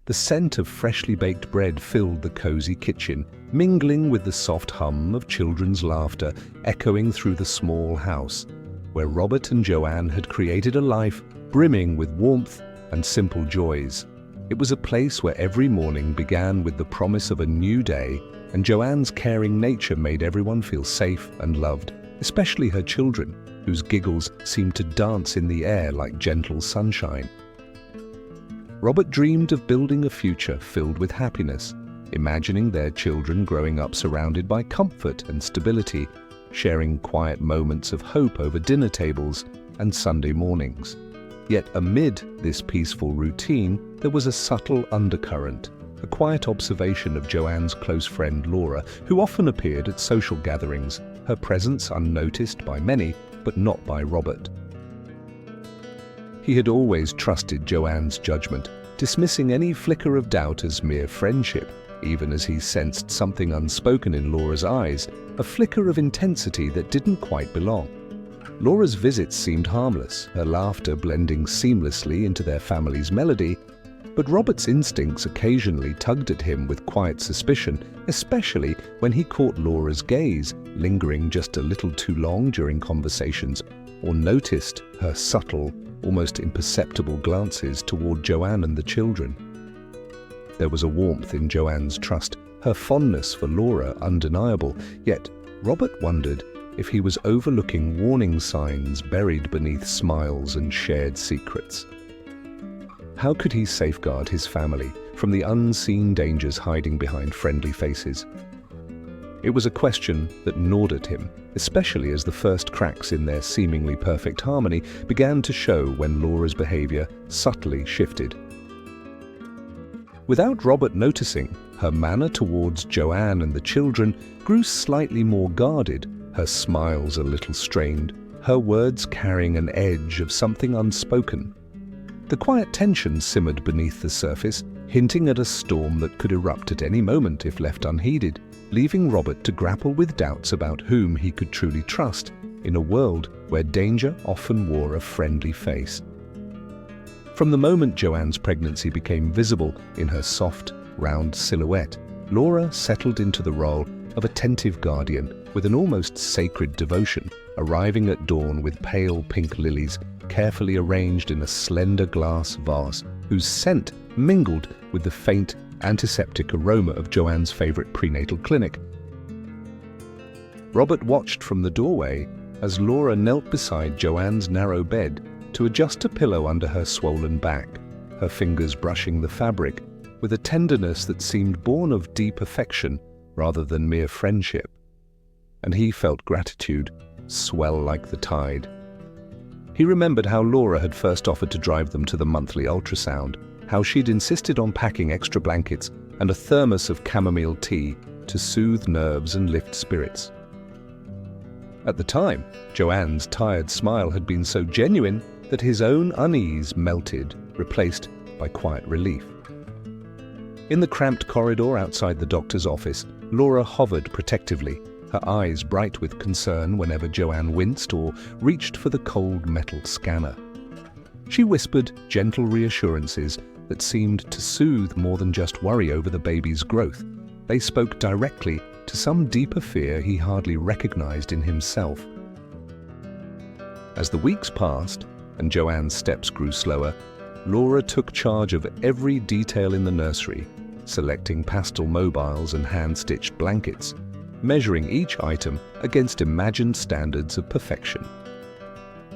The scent of freshly baked bread filled the cozy kitchen, mingling with the soft hum of children's laughter echoing through the small house, where Robert and Joanne had created a life brimming with warmth and simple joys. It was a place where every morning began with the promise of a new day, and Joanne's caring nature made everyone feel safe and loved, especially her children, whose giggles seemed to dance in the air like gentle sunshine. Robert dreamed of building a future filled with happiness, imagining their children growing up surrounded by comfort and stability, sharing quiet moments of hope over dinner tables and Sunday mornings. Yet amid this peaceful routine, there was a subtle undercurrent, a quiet observation of Joanne's close friend Laura, who often appeared at social gatherings, her presence unnoticed by many, but not by Robert. He had always trusted Joanne's judgment, dismissing any flicker of doubt as mere friendship, even as he sensed something unspoken in Laura's eyes, a flicker of intensity that didn't quite belong. Laura's visits seemed harmless, her laughter blending seamlessly into their family's melody, but Robert's instincts occasionally tugged at him with quiet suspicion, especially when he caught Laura's gaze, lingering just a little too long during conversations, or noticed her subtle, almost imperceptible glances toward Joanne and the children. There was a warmth in Joanne's trust, her fondness for Laura undeniable, yet Robert wondered if he was overlooking warning signs buried beneath smiles and shared secrets. How could he safeguard his family from the unseen dangers hiding behind friendly faces? It was a question that gnawed at him, especially as the first cracks in their seemingly perfect harmony began to show when Laura's behavior subtly shifted. Without Robert noticing, her manner towards Joanne and the children grew slightly more guarded, her smiles a little strained, her words carrying an edge of something unspoken. The quiet tension simmered beneath the surface, hinting at a storm that could erupt at any moment if left unheeded, leaving Robert to grapple with doubts about whom he could truly trust in a world where danger often wore a friendly face. From the moment Joanne's pregnancy became visible in her soft, round silhouette, Laura settled into the role of attentive guardian with an almost sacred devotion, arriving at dawn with pale pink lilies carefully arranged in a slender glass vase whose scent mingled with the faint antiseptic aroma of Joanne's favorite prenatal clinic. Robert watched from the doorway as Laura knelt beside Joanne's narrow bed to adjust a pillow under her swollen back, her fingers brushing the fabric with a tenderness that seemed born of deep affection rather than mere friendship. And he felt gratitude swell like the tide. He remembered how Laura had first offered to drive them to the monthly ultrasound, how she'd insisted on packing extra blankets and a thermos of chamomile tea to soothe nerves and lift spirits. At the time, Joanne's tired smile had been so genuine that his own unease melted, replaced by quiet relief. In the cramped corridor outside the doctor's office, Laura hovered protectively, her eyes bright with concern whenever Joanne winced or reached for the cold metal scanner. She whispered gentle reassurances that seemed to soothe more than just worry over the baby's growth. They spoke directly to some deeper fear he hardly recognized in himself. As the weeks passed and Joanne's steps grew slower, Laura took charge of every detail in the nursery, selecting pastel mobiles and hand-stitched blankets, measuring each item against imagined standards of perfection.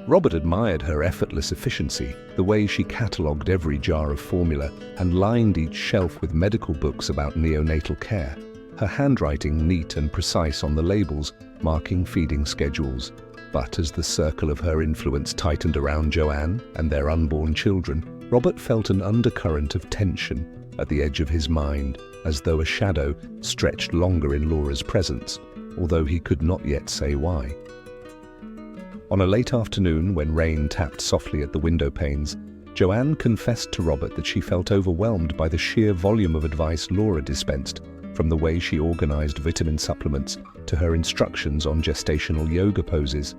Robert admired her effortless efficiency, the way she catalogued every jar of formula and lined each shelf with medical books about neonatal care, her handwriting neat and precise on the labels, marking feeding schedules. But as the circle of her influence tightened around Joanne and their unborn children, Robert felt an undercurrent of tension at the edge of his mind, as though a shadow stretched longer in Laura's presence, although he could not yet say why. On a late afternoon, when rain tapped softly at the window panes, Joanne confessed to Robert that she felt overwhelmed by the sheer volume of advice Laura dispensed, from the way she organized vitamin supplements to her instructions on gestational yoga poses.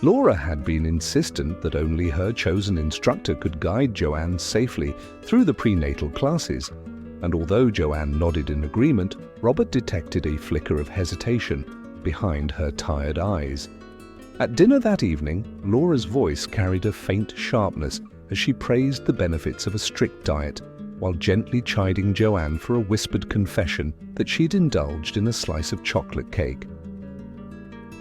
Laura had been insistent that only her chosen instructor could guide Joanne safely through the prenatal classes, and although Joanne nodded in agreement, Robert detected a flicker of hesitation behind her tired eyes. At dinner that evening, Laura's voice carried a faint sharpness as she praised the benefits of a strict diet, while gently chiding Joanne for a whispered confession that she'd indulged in a slice of chocolate cake.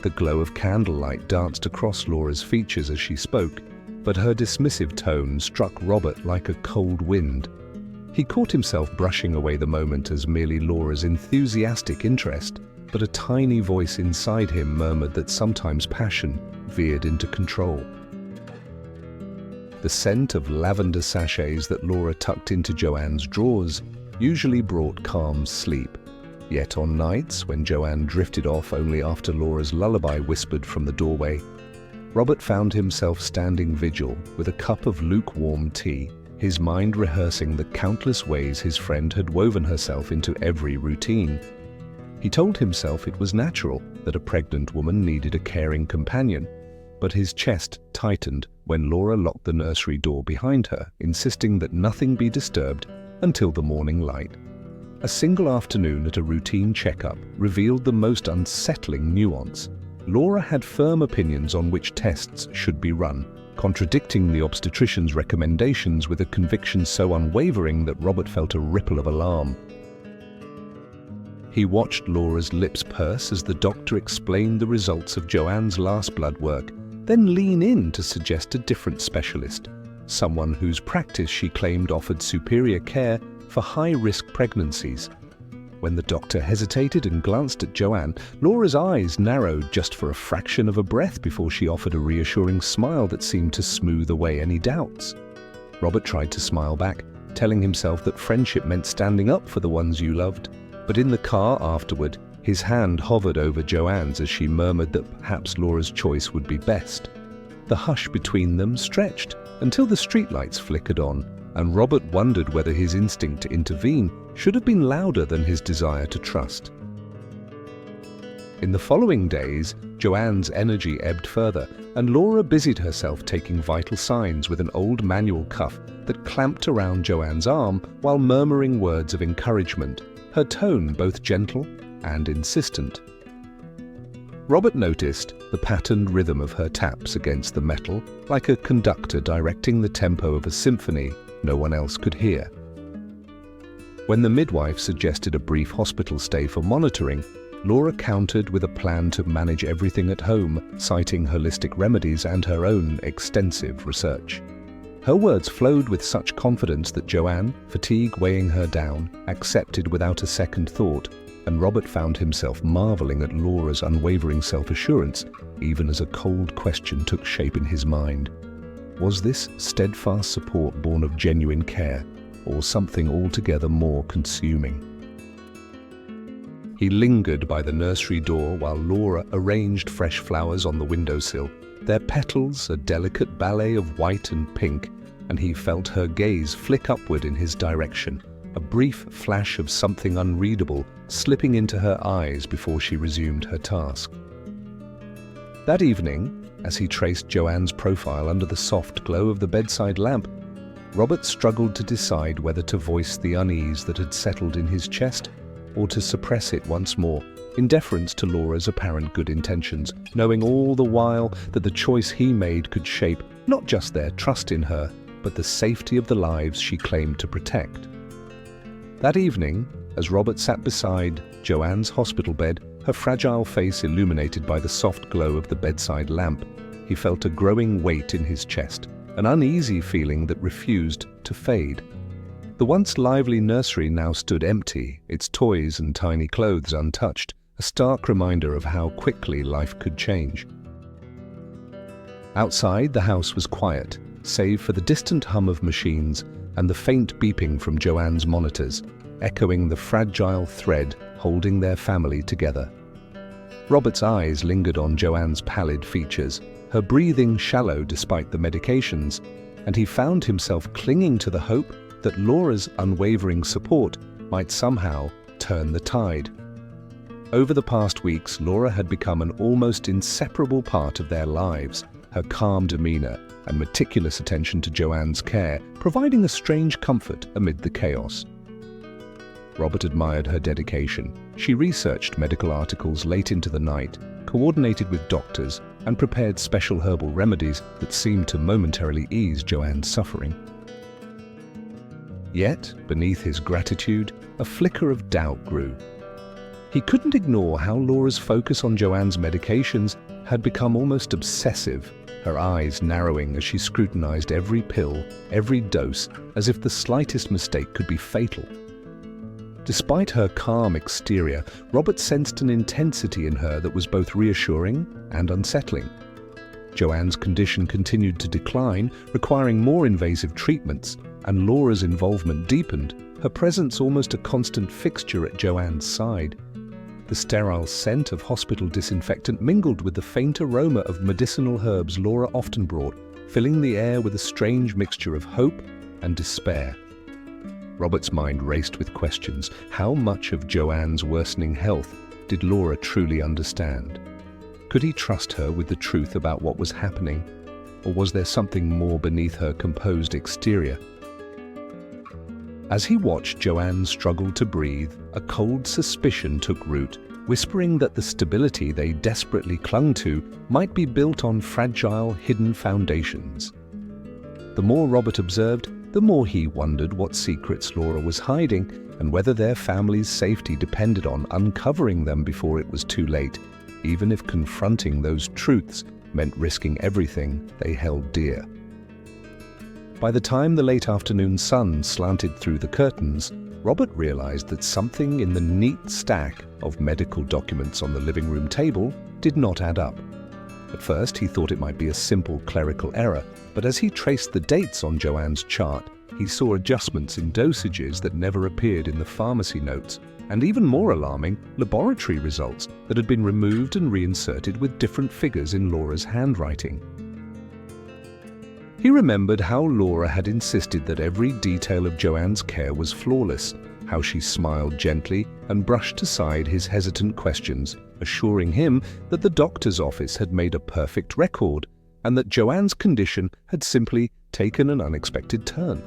The glow of candlelight danced across Laura's features as she spoke, but her dismissive tone struck Robert like a cold wind. He caught himself brushing away the moment as merely Laura's enthusiastic interest, but a tiny voice inside him murmured that sometimes passion veered into control. The scent of lavender sachets that Laura tucked into Joanne's drawers usually brought calm sleep. Yet on nights when Joanne drifted off only after Laura's lullaby whispered from the doorway, Robert found himself standing vigil with a cup of lukewarm tea, his mind rehearsing the countless ways his friend had woven herself into every routine. He told himself it was natural that a pregnant woman needed a caring companion, but his chest tightened when Laura locked the nursery door behind her, insisting that nothing be disturbed until the morning light. A single afternoon at a routine checkup revealed the most unsettling nuance. Laura had firm opinions on which tests should be run, contradicting the obstetrician's recommendations with a conviction so unwavering that Robert felt a ripple of alarm. He watched Laura's lips purse as the doctor explained the results of Joanne's last blood work, then lean in to suggest a different specialist, someone whose practice she claimed offered superior care for high-risk pregnancies. When the doctor hesitated and glanced at Joanne, Laura's eyes narrowed just for a fraction of a breath before she offered a reassuring smile that seemed to smooth away any doubts. Robert tried to smile back, telling himself that friendship meant standing up for the ones you loved. But in the car afterward, his hand hovered over Joanne's as she murmured that perhaps Laura's choice would be best. The hush between them stretched until the streetlights flickered on, and Robert wondered whether his instinct to intervene should have been louder than his desire to trust. In the following days, Joanne's energy ebbed further, and Laura busied herself taking vital signs with an old manual cuff that clamped around Joanne's arm while murmuring words of encouragement, her tone both gentle and insistent. Robert noticed the patterned rhythm of her taps against the metal, like a conductor directing the tempo of a symphony no one else could hear. When the midwife suggested a brief hospital stay for monitoring, Laura countered with a plan to manage everything at home, citing holistic remedies and her own extensive research. Her words flowed with such confidence that Joanne, fatigue weighing her down, accepted without a second thought, and Robert found himself marveling at Laura's unwavering self-assurance, even as a cold question took shape in his mind. Was this steadfast support born of genuine care, or something altogether more consuming? He lingered by the nursery door while Laura arranged fresh flowers on the windowsill, their petals a delicate ballet of white and pink, and he felt her gaze flick upward in his direction, a brief flash of something unreadable slipping into her eyes before she resumed her task. That evening, as he traced Joanne's profile under the soft glow of the bedside lamp, Robert struggled to decide whether to voice the unease that had settled in his chest or to suppress it once more, in deference to Laura's apparent good intentions, knowing all the while that the choice he made could shape not just their trust in her, but the safety of the lives she claimed to protect. That evening, as Robert sat beside Joanne's hospital bed, her fragile face illuminated by the soft glow of the bedside lamp, he felt a growing weight in his chest, an uneasy feeling that refused to fade. The once lively nursery now stood empty, its toys and tiny clothes untouched, a stark reminder of how quickly life could change. Outside, the house was quiet, save for the distant hum of machines and the faint beeping from Joanne's monitors, echoing the fragile thread holding their family together. Robert's eyes lingered on Joanne's pallid features, her breathing shallow despite the medications, and he found himself clinging to the hope that Laura's unwavering support might somehow turn the tide. Over the past weeks, Laura had become an almost inseparable part of their lives, her calm demeanor and meticulous attention to Joanne's care providing a strange comfort amid the chaos. Robert admired her dedication. She researched medical articles late into the night, coordinated with doctors, and prepared special herbal remedies that seemed to momentarily ease Joanne's suffering. Yet, beneath his gratitude, a flicker of doubt grew. He couldn't ignore how Laura's focus on Joanne's medications had become almost obsessive, her eyes narrowing as she scrutinized every pill, every dose, as if the slightest mistake could be fatal. Despite her calm exterior, Robert sensed an intensity in her that was both reassuring and unsettling. Joanne's condition continued to decline, requiring more invasive treatments, and Laura's involvement deepened, her presence almost a constant fixture at Joanne's side. The sterile scent of hospital disinfectant mingled with the faint aroma of medicinal herbs Laura often brought, filling the air with a strange mixture of hope and despair. Robert's mind raced with questions. How much of Joanne's worsening health did Laura truly understand? Could he trust her with the truth about what was happening? Or was there something more beneath her composed exterior? As he watched Joanne struggle to breathe, a cold suspicion took root, whispering that the stability they desperately clung to might be built on fragile, hidden foundations. The more Robert observed, the more he wondered what secrets Laura was hiding and whether their family's safety depended on uncovering them before it was too late, even if confronting those truths meant risking everything they held dear. By the time the late afternoon sun slanted through the curtains, Robert realized that something in the neat stack of medical documents on the living room table did not add up. At first, he thought it might be a simple clerical error, but as he traced the dates on Joanne's chart, he saw adjustments in dosages that never appeared in the pharmacy notes, and even more alarming, laboratory results that had been removed and reinserted with different figures in Laura's handwriting. He remembered how Laura had insisted that every detail of Joanne's care was flawless, how she smiled gently and brushed aside his hesitant questions, assuring him that the doctor's office had made a perfect record and that Joanne's condition had simply taken an unexpected turn.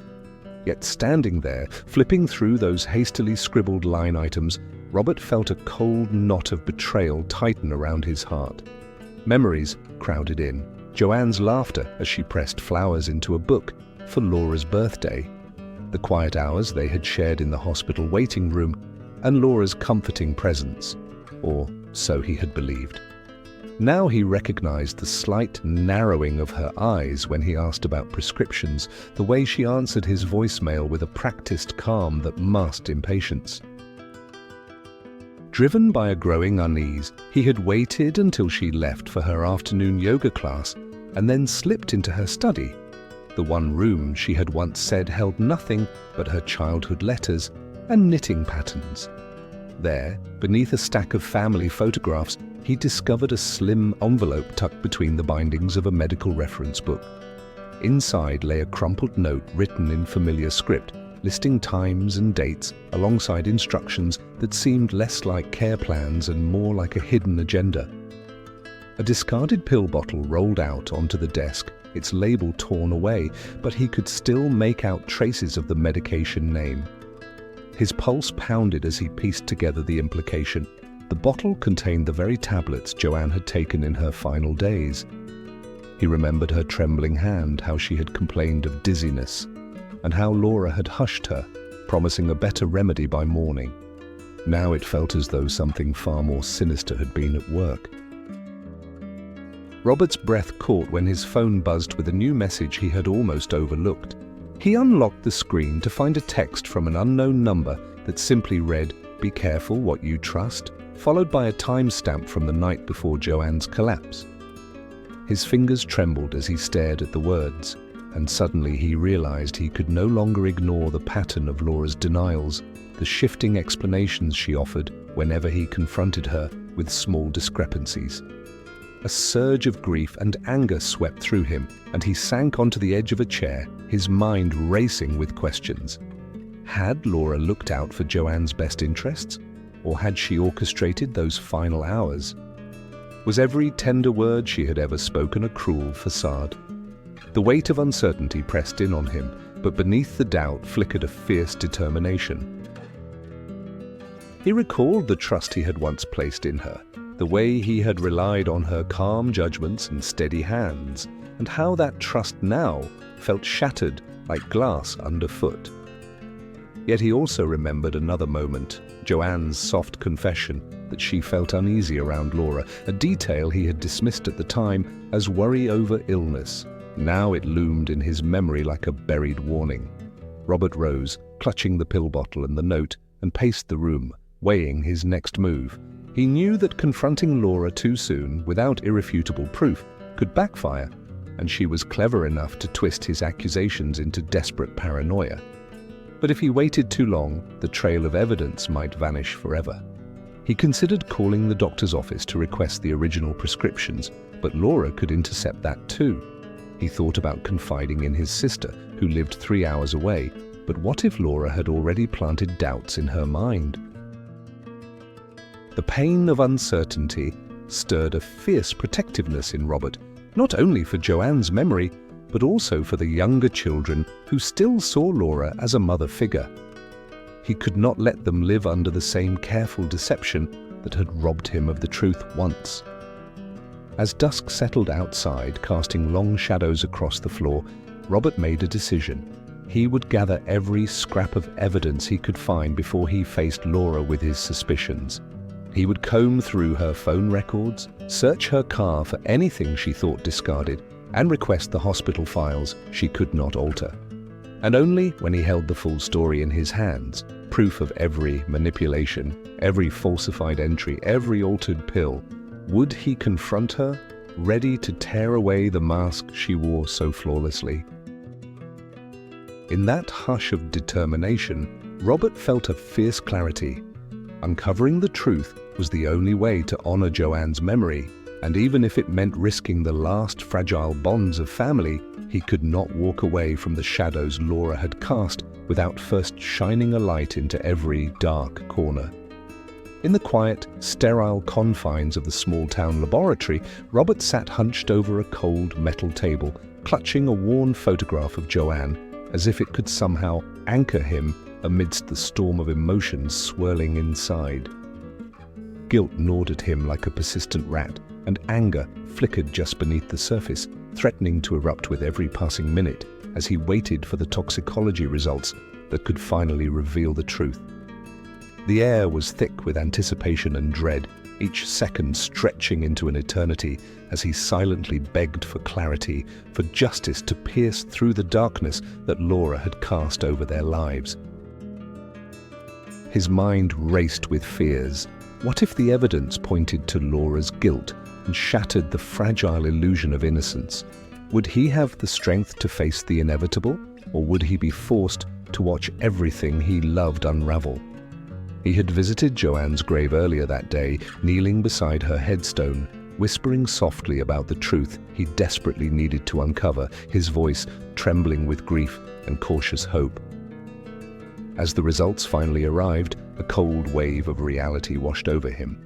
Yet standing there, flipping through those hastily scribbled line items, Robert felt a cold knot of betrayal tighten around his heart. Memories crowded in. Joanne's laughter as she pressed flowers into a book for Laura's birthday, the quiet hours they had shared in the hospital waiting room, and Laura's comforting presence, or so he had believed. Now he recognized the slight narrowing of her eyes when he asked about prescriptions, the way she answered his voicemail with a practiced calm that masked impatience. Driven by a growing unease, he had waited until she left for her afternoon yoga class and then slipped into her study, the one room she had once said held nothing but her childhood letters and knitting patterns. There, beneath a stack of family photographs, he discovered a slim envelope tucked between the bindings of a medical reference book. Inside lay a crumpled note written in familiar script, listing times and dates alongside instructions that seemed less like care plans and more like a hidden agenda. A discarded pill bottle rolled out onto the desk, its label torn away, but he could still make out traces of the medication name. His pulse pounded as he pieced together the implication. The bottle contained the very tablets Joanne had taken in her final days. He remembered her trembling hand, how she had complained of dizziness, and how Laura had hushed her, promising a better remedy by morning. Now it felt as though something far more sinister had been at work. Robert's breath caught when his phone buzzed with a new message he had almost overlooked. He unlocked the screen to find a text from an unknown number that simply read, "Be careful what you trust," followed by a timestamp from the night before Joanne's collapse. His fingers trembled as he stared at the words, and suddenly he realized he could no longer ignore the pattern of Laura's denials, the shifting explanations she offered whenever he confronted her with small discrepancies. A surge of grief and anger swept through him, and he sank onto the edge of a chair, his mind racing with questions. Had Laura looked out for Joanne's best interests, or had she orchestrated those final hours? Was every tender word she had ever spoken a cruel facade? The weight of uncertainty pressed in on him, but beneath the doubt flickered a fierce determination. He recalled the trust he had once placed in her, the way he had relied on her calm judgments and steady hands, and how that trust now felt shattered like glass underfoot. Yet he also remembered another moment, Joanne's soft confession that she felt uneasy around Laura, a detail he had dismissed at the time as worry over illness. Now it loomed in his memory like a buried warning. Robert rose, clutching the pill bottle and the note, and paced the room, weighing his next move. He knew that confronting Laura too soon, without irrefutable proof, could backfire, and she was clever enough to twist his accusations into desperate paranoia. But if he waited too long, the trail of evidence might vanish forever. He considered calling the doctor's office to request the original prescriptions, but Laura could intercept that too. He thought about confiding in his sister, who lived 3 hours away, but what if Laura had already planted doubts in her mind? The pain of uncertainty stirred a fierce protectiveness in Robert, not only for Joanne's memory, but also for the younger children who still saw Laura as a mother figure. He could not let them live under the same careful deception that had robbed him of the truth once. As dusk settled outside, casting long shadows across the floor, Robert made a decision. He would gather every scrap of evidence he could find before he faced Laura with his suspicions. He would comb through her phone records, search her car for anything she thought discarded, and request the hospital files she could not alter. And only when he held the full story in his hands, proof of every manipulation, every falsified entry, every altered pill, would he confront her, ready to tear away the mask she wore so flawlessly. In that hush of determination, Robert felt a fierce clarity. Uncovering the truth was the only way to honor Joanne's memory, and even if it meant risking the last fragile bonds of family, he could not walk away from the shadows Laura had cast without first shining a light into every dark corner. In the quiet, sterile confines of the small-town laboratory, Robert sat hunched over a cold metal table, clutching a worn photograph of Joanne, as if it could somehow anchor him amidst the storm of emotions swirling inside. Guilt gnawed at him like a persistent rat, and anger flickered just beneath the surface, threatening to erupt with every passing minute as he waited for the toxicology results that could finally reveal the truth. The air was thick with anticipation and dread, each second stretching into an eternity as he silently begged for clarity, for justice to pierce through the darkness that Laura had cast over their lives. His mind raced with fears. What if the evidence pointed to Laura's guilt and shattered the fragile illusion of innocence? Would he have the strength to face the inevitable, or would he be forced to watch everything he loved unravel? He had visited Joanne's grave earlier that day, kneeling beside her headstone, whispering softly about the truth he desperately needed to uncover, his voice trembling with grief and cautious hope. As the results finally arrived, a cold wave of reality washed over him.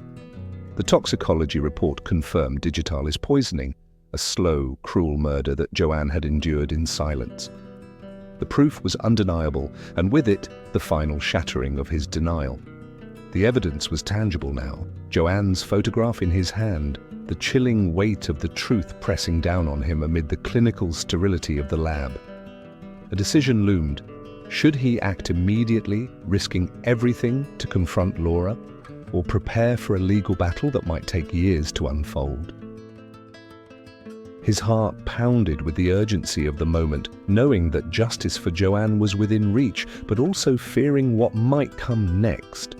The toxicology report confirmed digitalis poisoning, a slow, cruel murder that Joanne had endured in silence. The proof was undeniable, and with it, the final shattering of his denial. The evidence was tangible now, Joanne's photograph in his hand, the chilling weight of the truth pressing down on him amid the clinical sterility of the lab. A decision loomed. Should he act immediately, risking everything to confront Laura, or prepare for a legal battle that might take years to unfold? His heart pounded with the urgency of the moment, knowing that justice for Joanne was within reach, but also fearing what might come next.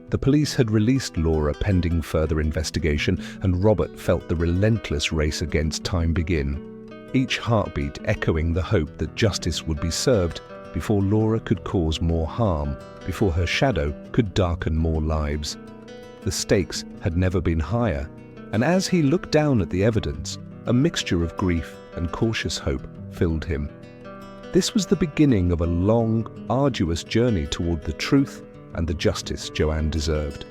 The police had released Laura pending further investigation, and Robert felt the relentless race against time begin, each heartbeat echoing the hope that justice would be served before Laura could cause more harm, before her shadow could darken more lives. The stakes had never been higher, and as he looked down at the evidence, a mixture of grief and cautious hope filled him. This was the beginning of a long, arduous journey toward the truth and the justice Joanne deserved.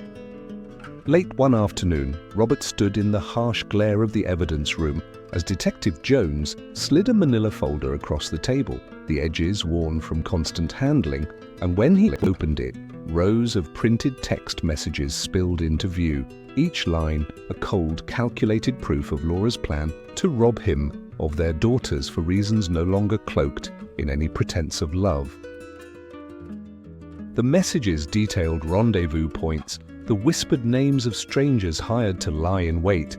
Late one afternoon, Robert stood in the harsh glare of the evidence room as Detective Jones slid a manila folder across the table, the edges worn from constant handling, and when he opened it, rows of printed text messages spilled into view, each line a cold, calculated proof of Laura's plan to rob him of their daughters for reasons no longer cloaked in any pretense of love. The messages detailed rendezvous points, the whispered names of strangers hired to lie in wait,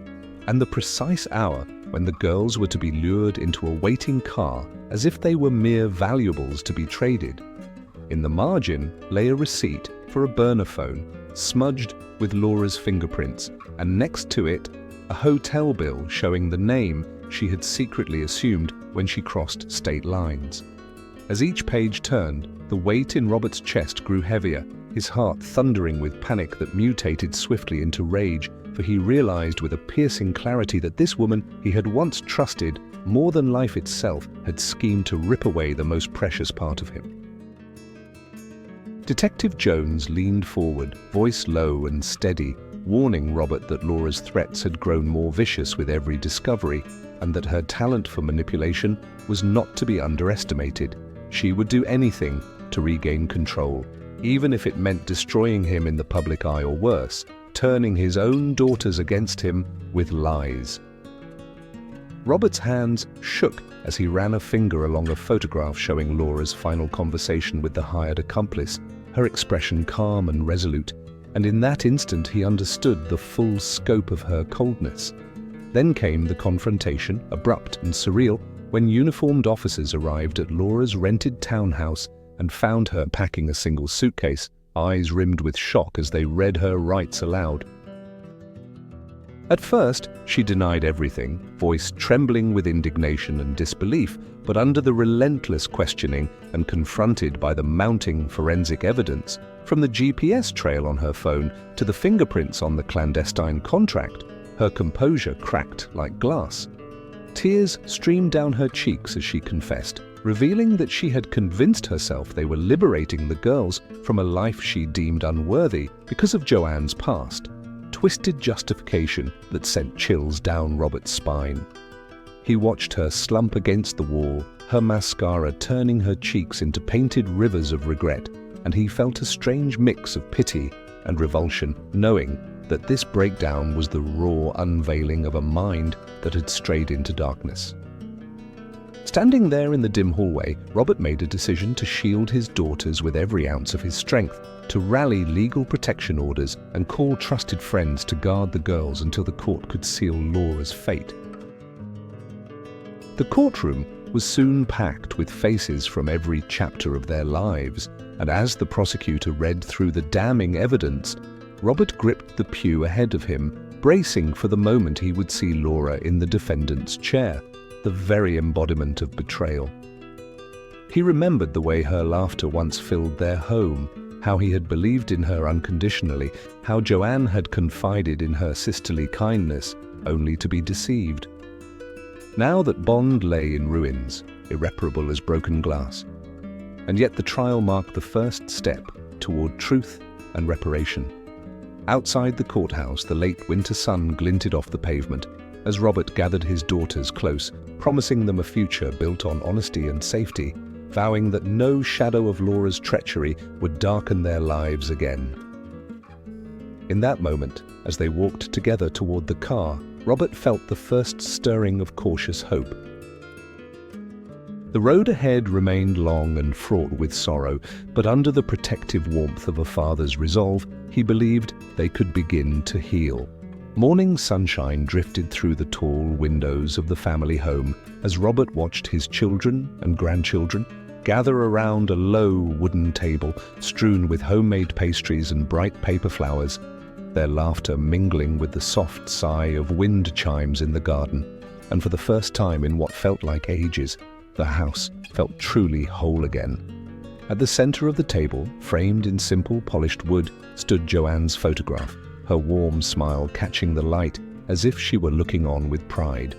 and the precise hour when the girls were to be lured into a waiting car as if they were mere valuables to be traded. In the margin lay a receipt for a burner phone, smudged with Laura's fingerprints, and next to it, a hotel bill showing the name she had secretly assumed when she crossed state lines. As each page turned, the weight in Robert's chest grew heavier, his heart thundering with panic that mutated swiftly into rage, for he realized with a piercing clarity that this woman he had once trusted more than life itself had schemed to rip away the most precious part of him. Detective Jones leaned forward, voice low and steady, warning Robert that Laura's threats had grown more vicious with every discovery, and that her talent for manipulation was not to be underestimated. She would do anything to regain control, even if it meant destroying him in the public eye or worse, turning his own daughters against him with lies. Robert's hands shook as he ran a finger along a photograph showing Laura's final conversation with the hired accomplice, her expression calm and resolute, and in that instant he understood the full scope of her coldness. Then came the confrontation, abrupt and surreal, when uniformed officers arrived at Laura's rented townhouse and found her packing a single suitcase, eyes rimmed with shock as they read her rights aloud. At first, she denied everything, voice trembling with indignation and disbelief, but under the relentless questioning and confronted by the mounting forensic evidence, from the GPS trail on her phone to the fingerprints on the clandestine contract, her composure cracked like glass. Tears streamed down her cheeks as she confessed, revealing that she had convinced herself they were liberating the girls from a life she deemed unworthy because of Joanne's past. Twisted justification that sent chills down Robert's spine. He watched her slump against the wall, her mascara turning her cheeks into painted rivers of regret, and he felt a strange mix of pity and revulsion, knowing that this breakdown was the raw unveiling of a mind that had strayed into darkness. Standing there in the dim hallway, Robert made a decision to shield his daughters with every ounce of his strength, to rally legal protection orders and call trusted friends to guard the girls until the court could seal Laura's fate. The courtroom was soon packed with faces from every chapter of their lives, and as the prosecutor read through the damning evidence, Robert gripped the pew ahead of him, bracing for the moment he would see Laura in the defendant's chair, the very embodiment of betrayal. He remembered the way her laughter once filled their home, how he had believed in her unconditionally, how Joanne had confided in her sisterly kindness, only to be deceived. Now that bond lay in ruins, irreparable as broken glass, and yet the trial marked the first step toward truth and reparation. Outside the courthouse, the late winter sun glinted off the pavement as Robert gathered his daughters close, promising them a future built on honesty and safety, vowing that no shadow of Laura's treachery would darken their lives again. In that moment, as they walked together toward the car, Robert felt the first stirring of cautious hope. The road ahead remained long and fraught with sorrow, but under the protective warmth of a father's resolve, he believed they could begin to heal. Morning sunshine drifted through the tall windows of the family home as Robert watched his children and grandchildren gather around a low wooden table strewn with homemade pastries and bright paper flowers, their laughter mingling with the soft sigh of wind chimes in the garden. And for the first time in what felt like ages, the house felt truly whole again. At the center of the table, framed in simple polished wood, stood Joanne's photograph, her warm smile catching the light as if she were looking on with pride.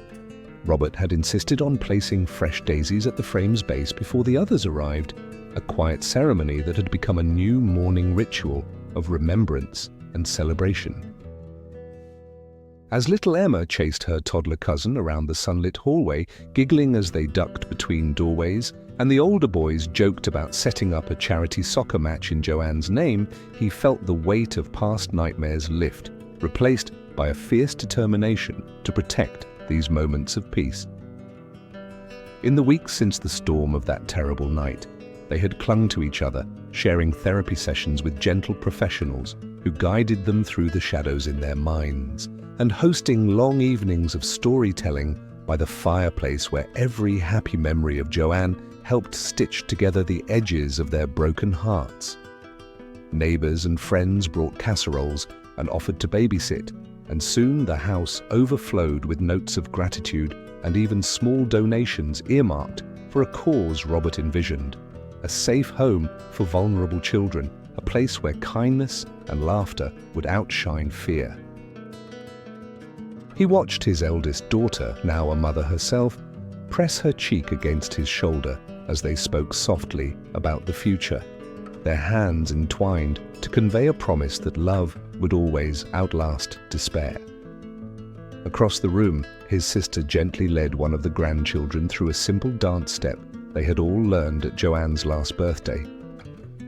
Robert had insisted on placing fresh daisies at the frame's base before the others arrived, a quiet ceremony that had become a new morning ritual of remembrance and celebration. As little Emma chased her toddler cousin around the sunlit hallway, giggling as they ducked between doorways, and the older boys joked about setting up a charity soccer match in Joanne's name, he felt the weight of past nightmares lift, replaced by a fierce determination to protect these moments of peace. In the weeks since the storm of that terrible night, they had clung to each other, sharing therapy sessions with gentle professionals who guided them through the shadows in their minds, and hosting long evenings of storytelling by the fireplace where every happy memory of Joanne helped stitch together the edges of their broken hearts. Neighbors and friends brought casseroles and offered to babysit, and soon the house overflowed with notes of gratitude and even small donations earmarked for a cause Robert envisioned: a safe home for vulnerable children, a place where kindness and laughter would outshine fear. He watched his eldest daughter, now a mother herself, press her cheek against his shoulder as they spoke softly about the future, their hands entwined to convey a promise that love would always outlast despair. Across the room, his sister gently led one of the grandchildren through a simple dance step they had all learned at Joanne's last birthday.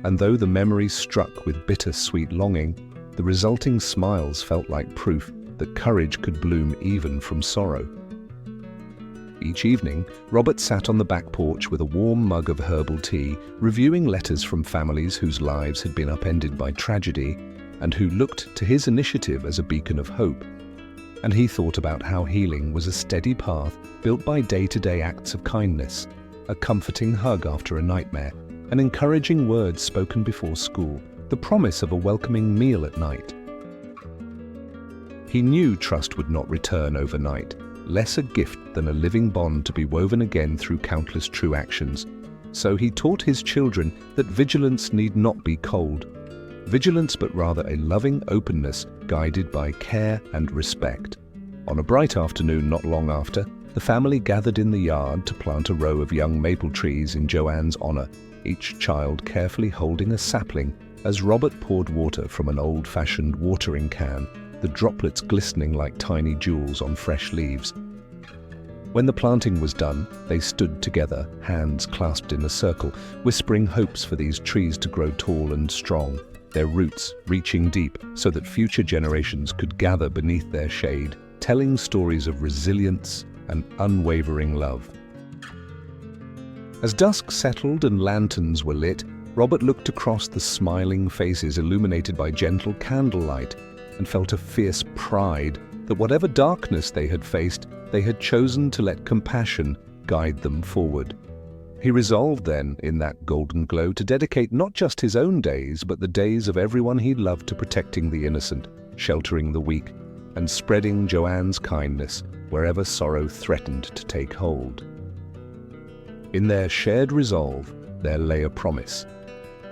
And though the memory struck with bitter-sweet longing, the resulting smiles felt like proof that courage could bloom even from sorrow. Each evening, Robert sat on the back porch with a warm mug of herbal tea, reviewing letters from families whose lives had been upended by tragedy and who looked to his initiative as a beacon of hope. And he thought about how healing was a steady path built by day-to-day acts of kindness, a comforting hug after a nightmare, an encouraging word spoken before school, the promise of a welcoming meal at night. He knew trust would not return overnight, less a gift than a living bond to be woven again through countless true actions. So he taught his children that vigilance need not be cold. Vigilance, but rather a loving openness guided by care and respect. On a bright afternoon not long after, the family gathered in the yard to plant a row of young maple trees in Joanne's honor, each child carefully holding a sapling as Robert poured water from an old-fashioned watering can, the droplets glistening like tiny jewels on fresh leaves. When the planting was done, they stood together, hands clasped in a circle, whispering hopes for these trees to grow tall and strong, their roots reaching deep so that future generations could gather beneath their shade, telling stories of resilience and unwavering love. As dusk settled and lanterns were lit, Robert looked across the smiling faces illuminated by gentle candlelight and felt a fierce pride that whatever darkness they had faced, they had chosen to let compassion guide them forward. He resolved then, in that golden glow, to dedicate not just his own days, but the days of everyone he loved to protecting the innocent, sheltering the weak, and spreading Joanne's kindness wherever sorrow threatened to take hold. In their shared resolve, there lay a promise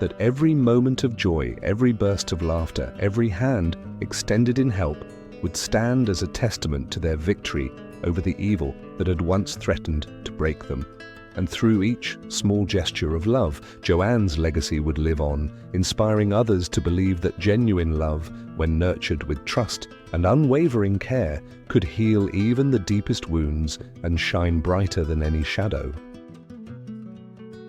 that every moment of joy, every burst of laughter, every hand extended in help would stand as a testament to their victory over the evil that had once threatened to break them. And through each small gesture of love, Joanne's legacy would live on, inspiring others to believe that genuine love, when nurtured with trust and unwavering care, could heal even the deepest wounds and shine brighter than any shadow.